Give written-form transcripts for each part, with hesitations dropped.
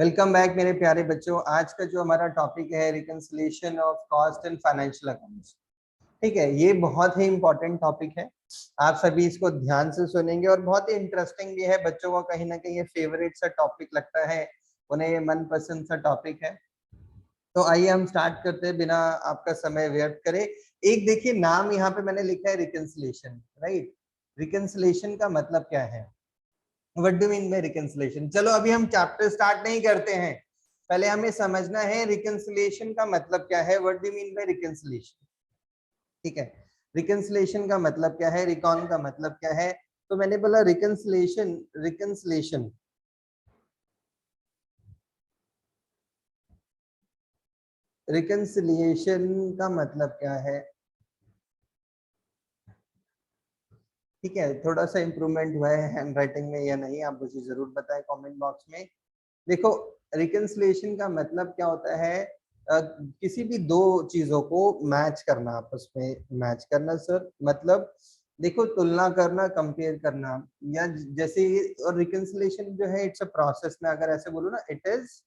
Welcome back मेरे प्यारे बच्चों। आज का जो हमारा टॉपिक है reconciliation of cost and financial accounts. ठीक है, ये बहुत ही इंपॉर्टेंट टॉपिक है। आप सभी इसको ध्यान से सुनेंगे और बहुत ही इंटरेस्टिंग भी है। बच्चों को कहीं ना कहीं ये फेवरेट सा टॉपिक लगता है, उन्हें ये मनपसंद सा टॉपिक है। तो आइए हम स्टार्ट करते हैं बिना आपका समय व्यर्थ करे। एक देखिए, नाम यहाँ पे मैंने लिखा है रिकंसिलिएशन, राइट। रिकंसिलिएशन का मतलब क्या है? What do mean by reconciliation? चलो अभी हम चैप्टर स्टार्ट नहीं करते हैं, पहले हमें समझना है रिकंसिलिएशन का मतलब क्या है। What do mean by reconciliation? ठीक है, रिकंसिलिएशन का मतलब क्या है, रिकॉन का मतलब क्या है? तो मैंने बोला रिकंसिलिएशन। रिकंसिलिएशन रिकंसिलिएशन का मतलब क्या है? ठीक है, थोड़ा सा इंप्रूवमेंट हुआ है हैंड राइटिंग में या नहीं, आप मुझे जरूर बताएं कमेंट बॉक्स में। देखो, रिकंसिलिएशन का मतलब क्या होता है? किसी भी दो चीजों को मैच करना, आपस में मैच करना सर। मतलब देखो, तुलना करना, कंपेयर करना, या जैसे और रिकंसिलिएशन जो है इट्स अ प्रोसेस। में अगर ऐसे बोलूं ना, it is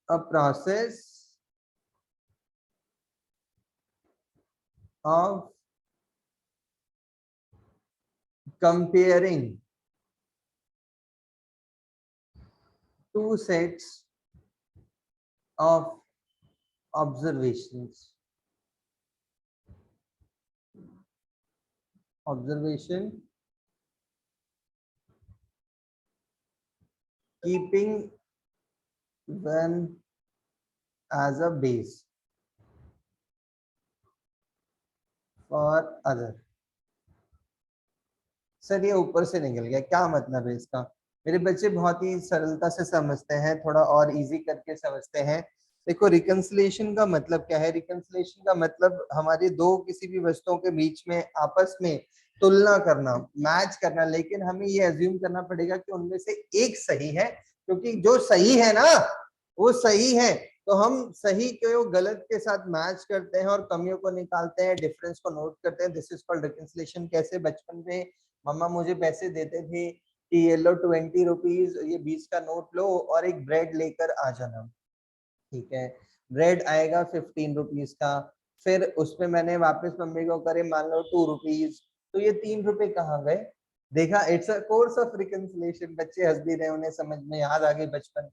a process of comparing two sets of observations. Observation keeping one as a base for other. Sir ये ऊपर से निकल गया, क्या मतलब है इसका? मेरे बच्चे बहुत ही सरलता से समझते हैं, थोड़ा और इजी करके समझते हैं। देखो, रिकंसिलिएशन का मतलब क्या है? रिकंसिलिएशन का मतलब हमारे दो किसी भी वस्तुओं के बीच में आपस में तुलना करना, मैच करना, लेकिन हमें ये अज्यूम करना पड़ेगा कि उनमें से एक सही है, क्योंकि जो सही है ना वो सही है। तो हम सही को गलत के साथ मैच करते हैं और कमियों को निकालते हैं, डिफरेंस को नोट करते हैं। This is called reconciliation. कैसे? बचपन में मम्मा मुझे पैसे देते थे कि ये लो 20 रुपीज, ये 20 का नोट लो और एक ब्रेड लेकर आ जाना। ठीक है, ब्रेड आएगा 15 रुपीज का। फिर उसमें मैंने वापस मम्मी को करे मान लो 2 रुपीज, तो ये 3 रुपए कहाँ गए? देखा, it's a course of reconciliation. बच्चे हंस भी रहे, उन्हें समझ में याद आ गई बचपन।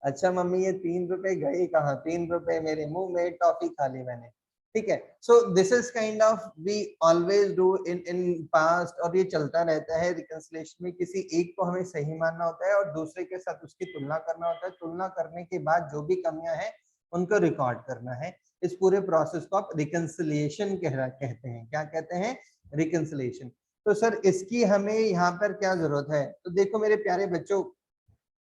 अच्छा मम्मी, ये 3 रुपए गए कहाँ? 3 रुपए मेरे मुंह में, टॉफी खा ली मैंने। ठीक है, so this is kind of we always do in past, और ये चलता रहता है। रिकंसिलिएशन में किसी एक को हमें सही मानना होता है और दूसरे के साथ उसकी तुलना करना होता है। तुलना करने के बाद जो भी कमियां हैं उनको रिकॉर्ड करना है। इस पूरे प्रोसेस को आप रिकंसिलिएशन कहते हैं। क्या कहते हैं? रिकंसिलिएशन। तो सर इसकी हमें यहाँ पर क्या जरूरत है? तो देखो मेरे प्यारे बच्चों,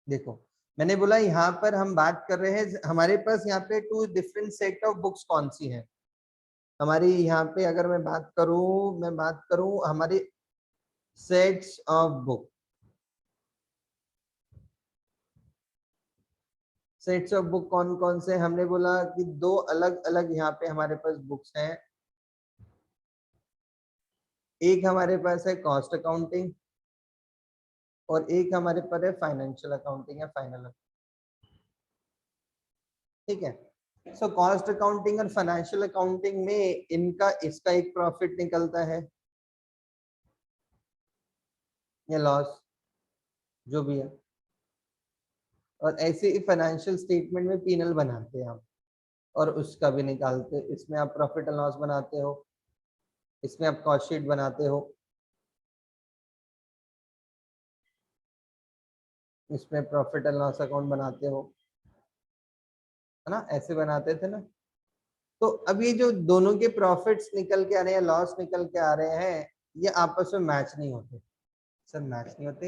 देखो मैंने बोला यहाँ पर हम बात कर रहे हैं, हमारे पास यहाँ पे two different set of books कौन सी हैं हमारी? यहाँ पे अगर मैं बात करूं हमारे sets of book, sets of book कौन कौन से? हमने बोला कि दो अलग अलग यहाँ पे हमारे पास बुक्स हैं। एक हमारे पास है कॉस्ट अकाउंटिंग और एक हमारे पास है फाइनेंशियल अकाउंटिंग या फाइनल। ठीक है, सो कॉस्ट अकाउंटिंग और फाइनेंशियल अकाउंटिंग में इनका इसका एक प्रॉफिट निकलता है या लॉस, जो भी है। और ऐसे ही फाइनेंशियल स्टेटमेंट में पीनल बनाते हैं आप, और उसका भी निकालते। इसमें आप प्रॉफिट एंड लॉस बनाते हो, इसमें आप कॉस्ट शीट बनाते हो, इसमें प्रॉफिट एंड लॉस अकाउंट बनाते हो, है ना? ऐसे बनाते थे ना। तो अब ये जो दोनों के प्रॉफिट्स निकल के आ रहे हैं, लॉस निकल के आ रहे हैं, ये आपस में मैच नहीं होते। सर मैच नहीं होते?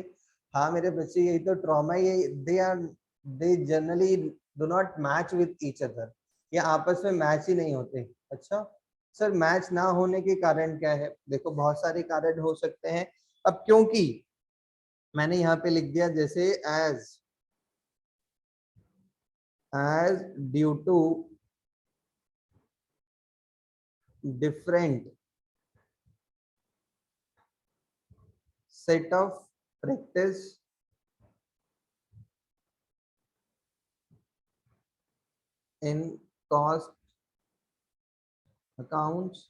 हाँ मेरे बच्चे, यही तो ट्रॉमा है। ये they generally do not match with each other. ये आपस में मैच ही नहीं होते। अच्छा सर, मैच ना होने के कारण क्या है? देखो बहुत सारे कारण हो सकते हैं। अब क्योंकि मैंने यहाँ पे लिख दिया जैसे as due to different set of practice in cost accounts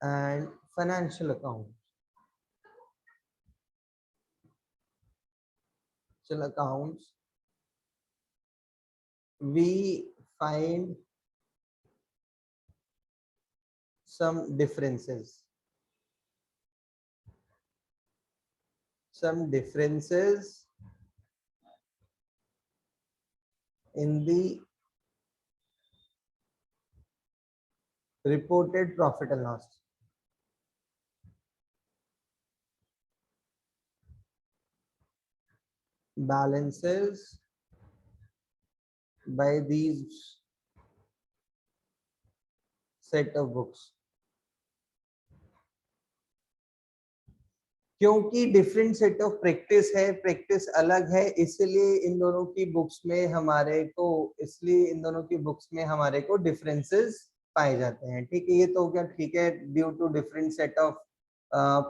and financial accounts. Accounts, we find some differences. In the reported profit and loss. Balances by these set of books. क्योंकि डिफरेंट सेट ऑफ प्रैक्टिस है, practice अलग है, इसलिए इन दोनों की books में हमारे को डिफरेंसेस पाए जाते हैं। ठीक है, ये तो क्या ठीक है, due to different set of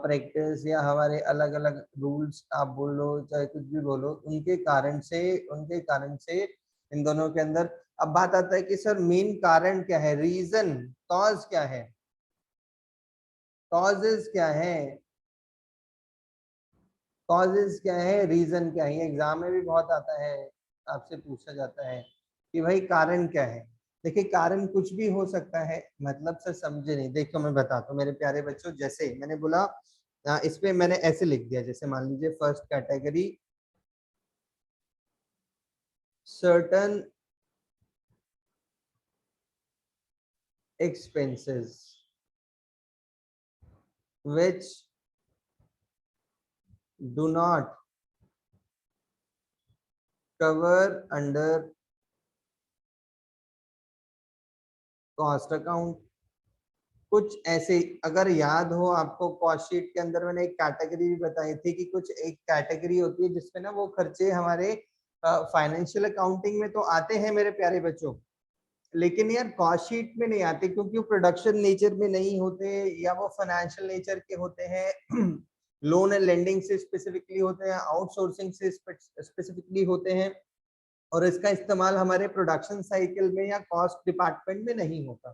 practice या हमारे अलग अलग रूल्स आप बोलो चाहे कुछ भी बोलो, उनके कारण से इन दोनों के अंदर। अब बात आता है कि सर मेन कारण क्या है, रीजन, कॉज क्या है, कॉजेज क्या है, कॉजेज क्या है, रीजन क्या है। एग्जाम में भी बहुत आता है, आपसे पूछा जाता है कि भाई कारण क्या है। देखिए कारण कुछ भी हो सकता है, मतलब से समझे नहीं। देखो मैं बताता हूँ मेरे प्यारे बच्चों, जैसे मैंने बोला इस पे मैंने ऐसे लिख दिया, जैसे मान लीजिए first category certain expenses which do not cover under cost account. कुछ ऐसे, अगर याद हो आपको, कॉस्ट शीट के अंदर मैंने एक कैटेगरी भी बताई थी कि कुछ एक कैटेगरी होती है जिसमें ना वो खर्चे हमारे फाइनेंशियल अकाउंटिंग में तो आते हैं मेरे प्यारे बच्चों, लेकिन यार कॉस्ट शीट में नहीं आते, क्योंकि वो प्रोडक्शन नेचर में नहीं होते या वो फाइनेंशियल नेचर के होते हैं, लोन एंड लेंडिंग से स्पेसिफिकली होते हैं, आउटसोर्सिंग से स्पेसिफिकली होते हैं, और इसका इस्तेमाल हमारे प्रोडक्शन साइकिल में या कॉस्ट डिपार्टमेंट में नहीं होता।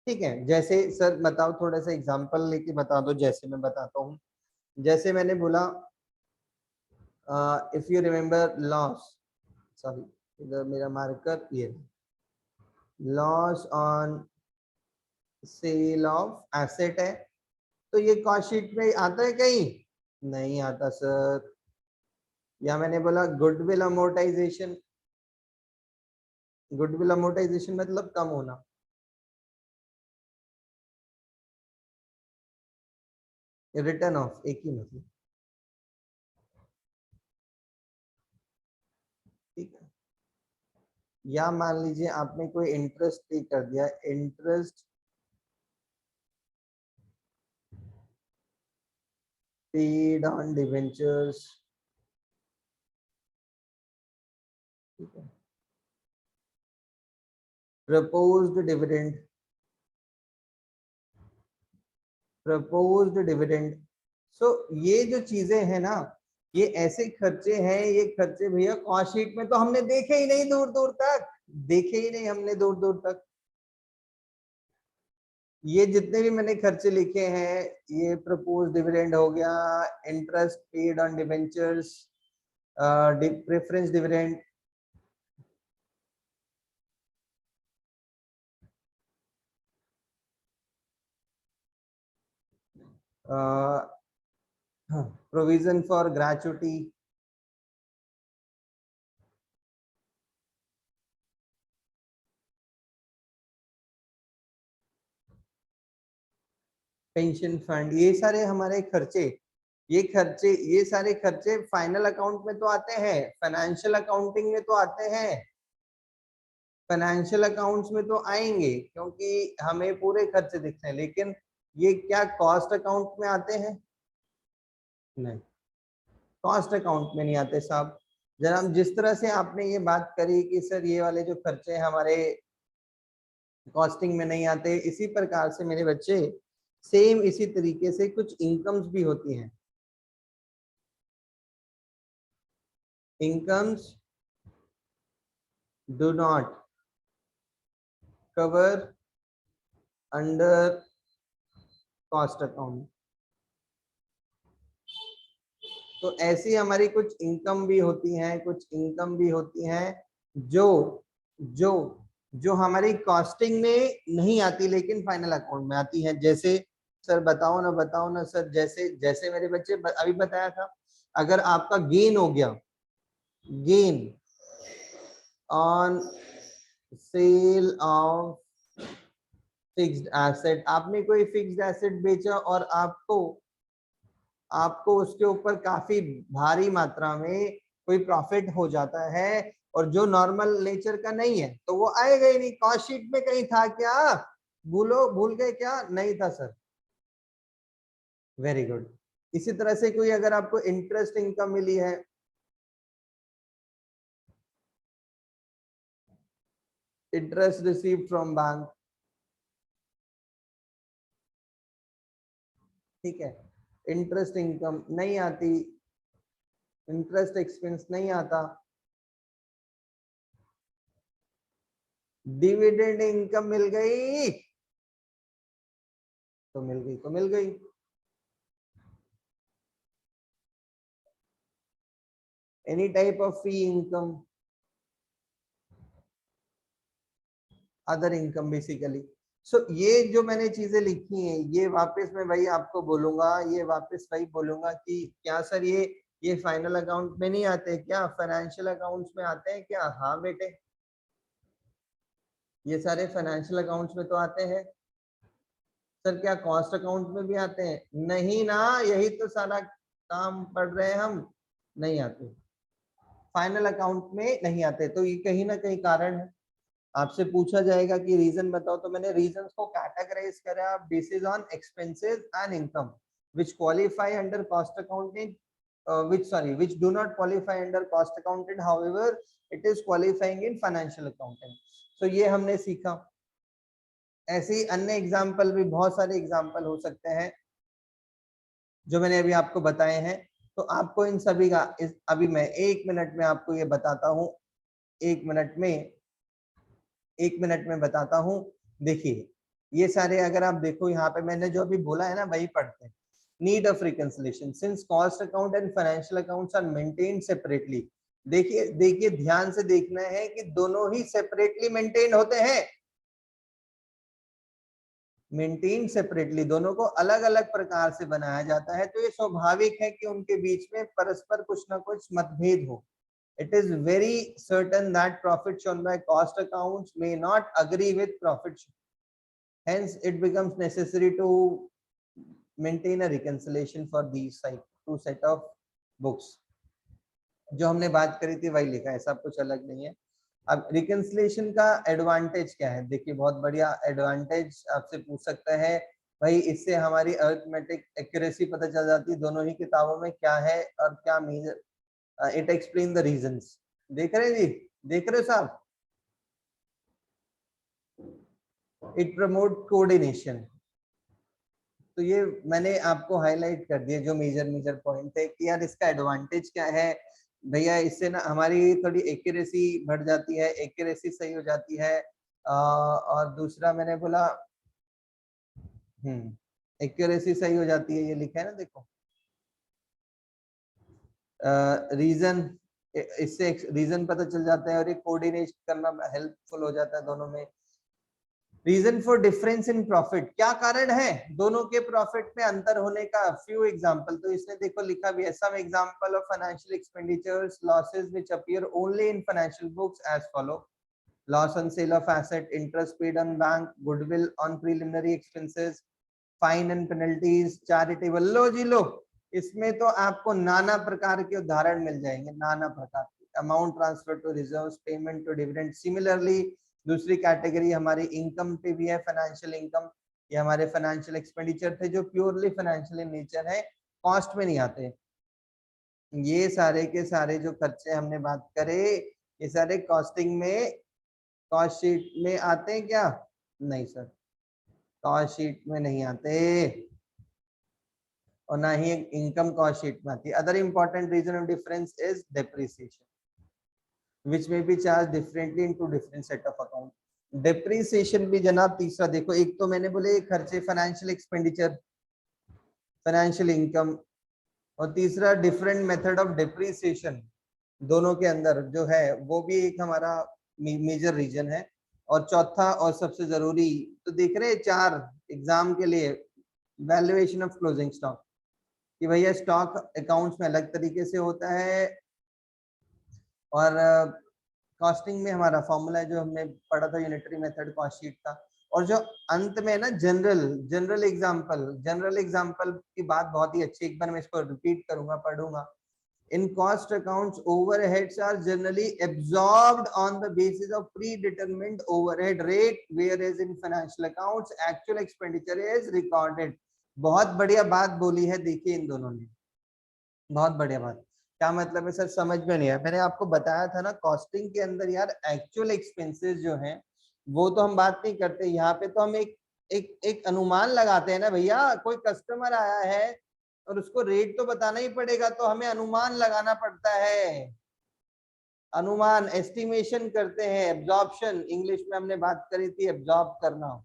ठीक है, जैसे सर बताओ, थोड़ा सा एग्जांपल लेके बता दो। जैसे मैं बताता हूँ, जैसे मैंने बोला if you remember loss, sorry इधर मेरा मार्कर, ये loss on sale of asset है, तो ये कॉस्ट शीट में आता है कहीं, नहीं आता सर। या मैंने बोला गुडविल अमोर्टाइजेशन, गुडविल अमोर्टाइजेशन मतलब कम होना, रिटर्न ऑफ, एक ही मतलब। ठीक है, या मान लीजिए आपने कोई इंटरेस्ट पे कर दिया, इंटरेस्ट पेड ऑन डिवेंचर्स। ठीक है, प्रपोज्ड डिविडेंड, प्रपोज्ड डिविडेंड। सो ये जो चीजें हैं ना, ये ऐसे खर्चे हैं, ये खर्चे भैया कॉस्ट शीट में तो हमने देखे ही नहीं, दूर दूर तक देखे ही नहीं हमने, दूर दूर तक। ये जितने भी मैंने खर्चे लिखे हैं, ये प्रपोज डिविडेंड हो गया, interest paid on debentures, preference dividend, provision for gratuity, pension fund, ये सारे हमारे खर्चे, ये सारे खर्चे फाइनल अकाउंट में तो आते हैं, फाइनेंशियल अकाउंटिंग में तो आते हैं, फाइनेंशियल अकाउंट्स में तो आएंगे क्योंकि हमें पूरे खर्चे दिखते हैं, लेकिन ये क्या कॉस्ट अकाउंट में आते हैं, नहीं, कॉस्ट अकाउंट में नहीं आते साहब। जनाब जिस तरह से आपने ये बात करी कि सर ये वाले जो खर्चे हमारे कॉस्टिंग में नहीं आते, इसी प्रकार से मेरे बच्चे सेम इसी तरीके से कुछ इनकम्स भी होती हैं, incomes do not cover under cost account. तो ऐसी हमारी कुछ इनकम भी होती हैं, कुछ इनकम भी होती हैं जो जो जो हमारी कॉस्टिंग में नहीं आती लेकिन फाइनल अकाउंट में आती है। जैसे सर बताओ ना सर, जैसे जैसे मेरे बच्चे अभी बताया था, अगर आपका गेन हो गया, gain on sale of fixed asset, आपने कोई फिक्स्ड एसेट बेचा और आपको आपको उसके ऊपर काफी भारी मात्रा में कोई प्रॉफिट हो जाता है और जो नॉर्मल नेचर का नहीं है तो वो आएगा ही नहीं। कॉस्ट शीट में कहीं था क्या? भूल गए क्या? नहीं था सर। Very good. इसी तरह से कोई अगर आपको इंटरेस्ट इनकम मिली है, इंटरेस्ट रिसीव्ड फ्रॉम बैंक, ठीक है, इंटरेस्ट इनकम नहीं आती, इंटरेस्ट एक्सपेंस नहीं आता, डिविडेंड इनकम मिल गई तो मिल गई तो मिल गई। Any type of fee income, other income basically. So ये जो मैंने चीजें लिखी हैं ये वापस मैं वही आपको बोलूंगा, ये वापस वही बोलूंगा कि क्या सर ये फाइनल अकाउंट में नहीं आते क्या? फाइनेंशियल अकाउंट्स में आते हैं क्या? हाँ बेटे, ये सारे फाइनेंशियल अकाउंट्स में तो आते हैं। सर क्या कॉस्ट अकाउंट में भी आते हैं? नहीं ना, यही तो सारा काम पढ़ रहे हैं हम। नहीं आते, फाइनल अकाउंट में नहीं आते। तो ये कहीं ना कहीं कारण है। आपसे पूछा जाएगा कि रीजन बताओ, तो मैंने रीजंस को कैटेगराइज करा basis on expenses and income which qualify under cost accounting, which do not qualify under cost accounting, however it is qualifying in financial accounting। so ये हमने सीखा। ऐसे ही अन्य एग्जाम्पल भी बहुत सारे एग्जाम्पल हो सकते हैं जो मैंने अभी आपको बताए हैं। तो आपको इन सभी का अभी मैं 1 मिनट में आपको ये बताता हूँ, 1 मिनट में बताता हूँ। देखिए ये सारे अगर आप देखो यहाँ पे मैंने जो अभी बोला है ना वही पढ़ते हैं। Need of reconciliation since cost account and financial accounts are maintained separately. देखिए देखिए ध्यान से देखना है कि दोनों ही सेपरेटली मेंटेन होते हैं, मेंटेन सेपरेटली, दोनों को अलग अलग प्रकार से बनाया जाता है। तो ये स्वाभाविक है कि उनके बीच में परस्पर कुछ ना कुछ मतभेद हो। It is very certain that profit shown by cost accounts may not agree with profit, hence it becomes necessary to maintain a reconciliation for these two set of books। जो हमने बात करी थी वही लिखा है, सब कुछ अलग नहीं है। अब रिकंसिलिएशन का एडवांटेज क्या है? देखिए बहुत बढ़िया एडवांटेज आपसे पूछ सकता है भाई, इससे हमारी अरिथमेटिक एक्यूरेसी पता चल जाती है दोनों ही किताबों में क्या है और क्या major. It explain the reasons. देख रहे हैं जी, देख रहे हो साहब? It promote coordination. तो ये मैंने आपको हाईलाइट कर दिया जो मेजर मेजर पॉइंट है कि यार इसका एडवांटेज क्या है भैया। इससे ना हमारी थोड़ी एक्यूरेसी बढ़ जाती है, एक्यूरेसी सही हो जाती है। और दूसरा मैंने बोला एक्यूरेसी सही हो जाती है, ये लिखा है ना देखो। रीजन, इससे रीजन पता चल जाता है और ये कोऑर्डिनेट करना हेल्पफुल हो जाता है दोनों में। Reason for difference in profit, क्या कारण है दोनों के प्रॉफिट में अंतर होने का? फ्यू एग्जांपल, तो इसने देखो लिखा भी है, some example of financial expenditures losses which appear only in financial books as follow: loss on sale of asset, interest paid on bank, goodwill on preliminary expenses, fine and penalties, charitable. लो जी लो, इसमें तो आपको नाना प्रकार के उदाहरण मिल जाएंगे, नाना प्रकार के। Amount transfer to reserves, payment to dividend. Similarly दूसरी कैटेगरी हमारी इनकम पे भी है, फाइनेंशियल इनकम। ये हमारे फाइनेंशियल एक्सपेंडिचर थे जो प्योरली फाइनेंशियल इन नेचर है, कॉस्ट में नहीं आते। ये सारे के सारे जो खर्चे हमने बात करे ये सारे कॉस्टिंग में, कॉस्ट शीट में आते हैं क्या? नहीं सर, कॉस्ट शीट में नहीं आते और ना ही इनकम कॉस्ट शीट में आती है। Other important reason of difference is depreciation. which may be charged differently into different set of account. Depreciation भी जनाब तीसरा देखो, एक तो मैंने बोले खर्चे फाइनेंशियल एक्सपेंडिचर, फाइनेंशियल इनकम, और तीसरा डिफरेंट मेथड ऑफ डेप्रीसिएशन, दोनों के अंदर जो है वो भी एक हमारा मेजर रीजन है। और चौथा और सबसे जरूरी तो देख रहे हैं चार एग्जाम के लिए, वैल्यूएशन ऑफ क्लोजिंग स्टॉक, कि भैया स्टॉक अकाउंट्स में अलग तरीके से होता है, और कॉस्टिंग में हमारा फॉर्मूला है जो हमने पढ़ा था यूनिटरी मेथड कॉस्ट शीट का। और जो अंत में ना जनरल एग्जांपल की बात बहुत ही अच्छी, एक बार मैं इसको रिपीट करूंगा, पढ़ूंगा। In cost accounts, overheads are generally absorbed on the basis of predetermined overhead rate, whereas in financial accounts, actual expenditure is recorded. बहुत बढ़िया बात बोली है, देखिए इन दोनों ने, बहुत बढ़िया बात। क्या मतलब है सर, समझ में नहीं आया? मैंने आपको बताया था ना, कॉस्टिंग के अंदर यार एक्चुअल एक्सपेंसेस जो हैं वो तो हम बात नहीं करते, यहाँ पे तो हम एक अनुमान लगाते हैं ना भैया। कोई कस्टमर आया है और उसको रेट तो बताना ही पड़ेगा, तो हमें अनुमान लगाना पड़ता है, अनुमान, एस्टिमेशन करते हैं। एब्जॉर्प्शन इंग्लिश में हमने बात करी थी, एब्जॉर्ब करना,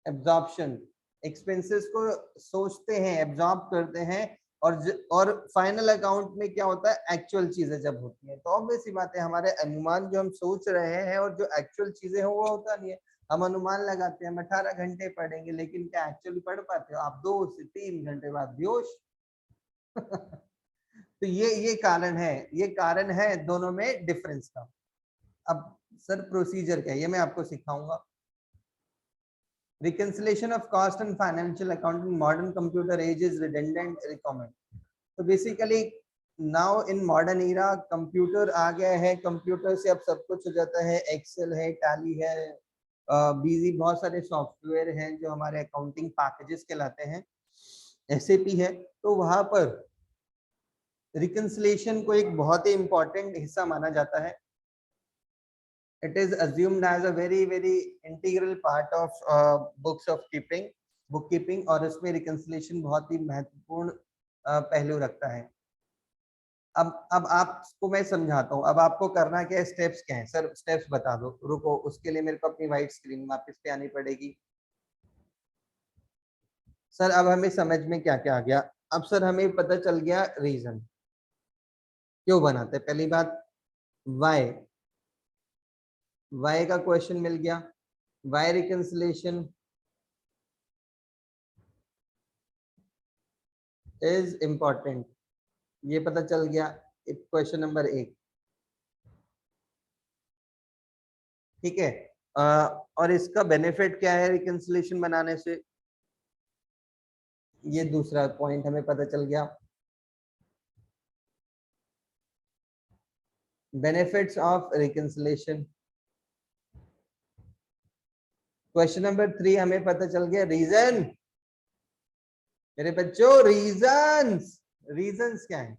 एब्जॉर्प्शन, एक्सपेंसेस को सोचते हैं, एब्जॉर्ब करते हैं। और फाइनल अकाउंट में क्या होता है, एक्चुअल चीजें जब होती हैं, तो ऑब्वियस सी बात है हमारे अनुमान जो हम सोच रहे हैं और जो एक्चुअल चीजें हैं वो होता नहीं है। हम अनुमान लगाते हैं, हम 18 घंटे पढ़ेंगे, लेकिन क्या एक्चुअली पढ़ पाते हो आप? 2 से 3 घंटे बाद बेहोश। तो ये कारण है दोनों में डिफरेंस का। अब सर प्रोसीजर क्या है, ये मैं आपको सिखाऊंगा। Reconciliation of cost and financial accounting in modern computer age is redundant requirement. तो basically now in modern era computer आ गया है, कंप्यूटर से अब सब कुछ हो जाता है, एक्सेल है, टैली है, बीजी, बहुत सारे सॉफ्टवेयर हैं जो हमारे अकाउंटिंग पैकेजेस कहलाते हैं, एसएपी है। तो वहां पर रिकंसिलिएशन को एक बहुत ही इंपॉर्टेंट हिस्सा माना जाता है। It is assumed as a very integral part of books of bookkeeping, और इसमें रिकंसिलिएशन बहुत ही महत्वपूर्ण पहलू रखता है। अब आपको मैं समझाता हूँ, अब आपको करना क्या है, स्टेप्स क्या है सर, स्टेप्स बता दो, रुको, उसके लिए मेरे को अपनी व्हाइट स्क्रीन वापस पे आनी पड़ेगी। सर अब हमें समझ में क्या क्या आ गया? अब सर हमें पता चल गया रीजन क्यों बनाते, पहली बात वाई, वाई का क्वेश्चन मिल गया, वाई रिकंसिलिएशन इज इम्पोर्टेंट, ये पता चल गया क्वेश्चन नंबर 1, ठीक है। और इसका बेनिफिट क्या है रिकंसिलिएशन बनाने से, ये दूसरा पॉइंट हमें पता चल गया। Benefits of reconciliation, question number 3 हमें पता चल गया रीजन। मेरे बच्चों रीजंस क्या है,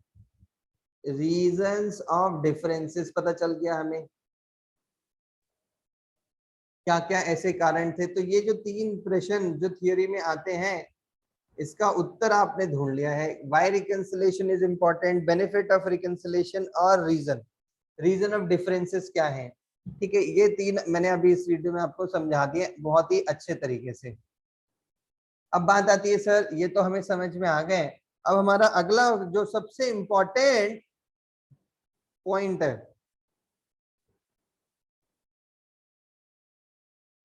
रीजंस ऑफ डिफरेंसेस पता चल गया हमें, क्या क्या ऐसे कारण थे। तो ये जो 3 प्रश्न जो थियोरी में आते हैं, इसका उत्तर आपने ढूंढ लिया है। Why reconciliation is important, benefit of reconciliation, और रीजन ऑफ डिफरेंसेस क्या है, ठीक है। ये 3 मैंने अभी इस वीडियो में आपको समझा दिए बहुत ही अच्छे तरीके से। अब बात आती है सर, ये तो हमें समझ में आ गए, अब हमारा अगला जो सबसे इंपॉर्टेंट पॉइंट है,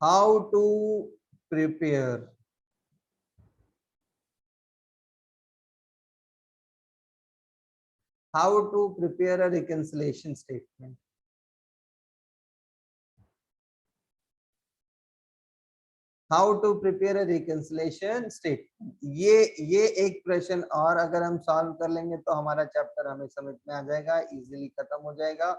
how to prepare, a reconciliation statement। How to prepare a reconciliation statement, ये एक प्रश्न और अगर हम सॉल्व कर लेंगे तो हमारा चैप्टर हमें समझ में आ जाएगा, इजीली खत्म हो जाएगा।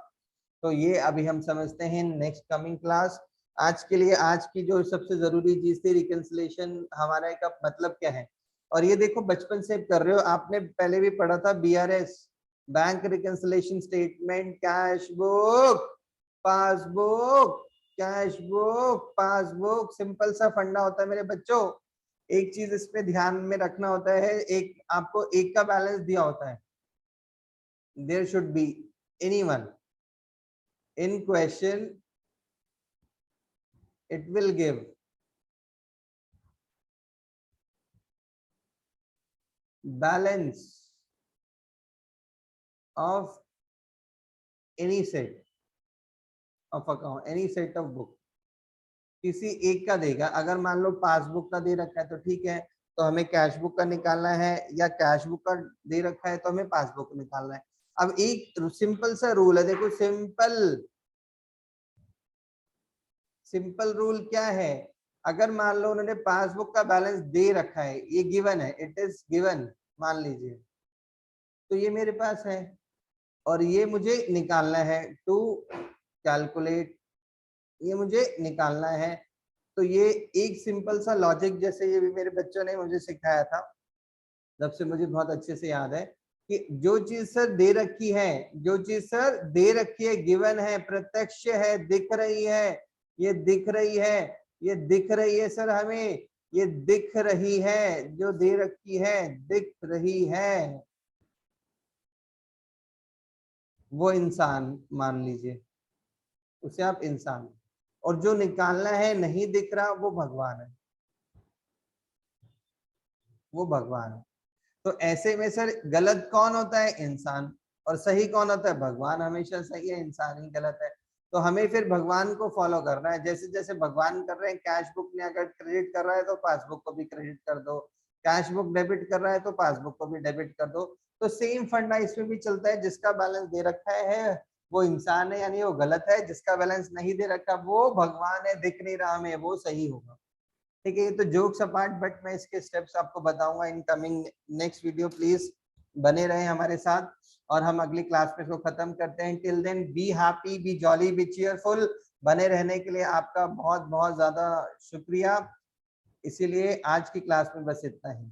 तो ये अभी हम समझते हैं नेक्स्ट कमिंग क्लास। आज के लिए आज की जो सबसे जरूरी चीज थी, रिकंसिलिएशन हमारा का मतलब क्या है। और ये देखो बचपन से कर रहे हो, आपने पहले भी पढ़ा था BRS, bank reconciliation statement, cash book, passbook, cash book, passbook, simple सा फंडा होता है मेरे बच्चों। एक चीज इसमें ध्यान में रखना होता है, एक आपको एक का बैलेंस दिया होता है, there should be anyone, in question it will give balance of any set of account, any set of book। किसी एक का देगा, अगर मान लो पासबुक का दे रखा है तो ठीक है, तो हमें कैश बुक का निकालना है, या कैश बुक का दे रखा है तो हमें पासबुक निकालना है। अब एक सिंपल सा रूल है, देखो सिंपल रूल क्या है, अगर मान लो उन्होंने पासबुक का बैलेंस दे रखा है, ये गिवन है, इट इज गिवन मान लीजिए, तो ये मेरे पास है और ये मुझे निकालना है टू कैलकुलेट, ये मुझे निकालना है। तो ये एक सिंपल सा लॉजिक, जैसे ये भी मेरे बच्चों ने मुझे सिखाया था, जब से मुझे बहुत अच्छे से याद है कि जो चीज सर दे रखी है, जो चीज सर दे रखी है, गिवन है, प्रत्यक्ष है, दिख रही है, ये दिख रही है, ये दिख रही है सर हमें, ये दिख रही है, जो दे रखी है दिख रही है, वो इंसान मान लीजिए, उसे आप इंसान। और जो निकालना है नहीं दिख रहा, वो भगवान है, वो भगवान है। तो ऐसे में सर गलत कौन होता है, इंसान, और सही कौन होता है, भगवान। हमेशा सही है, इंसान ही गलत है। तो हमें फिर भगवान को फॉलो करना है, जैसे जैसे भगवान कर रहे हैं, कैश बुक में अगर क्रेडिट कर रहा है तो पासबुक को भी क्रेडिट कर दो, कैश बुक डेबिट कर रहा है तो पासबुक को भी डेबिट कर दो। तो सेम फंडा इसमें भी चलता है, जिसका बैलेंस दे रखा है वो इंसान है, यानी वो गलत है, जिसका बैलेंस नहीं दे रखा वो भगवान है, दिख नहीं रहा हमें, वो सही होगा। ठीक है, ये तो जोक्स अपार्ट, बट मैं इसके स्टेप्स आपको बताऊंगा in coming next video. Please बने रहें हमारे साथ, और हम अगली क्लास में इसको खत्म करते हैं। Till then be happy, be jolly, be cheerful. बने रहने के लिए आपका बहुत बहुत ज्यादा शुक्रिया। इसीलिए आज की क्लास में बस इतना ही।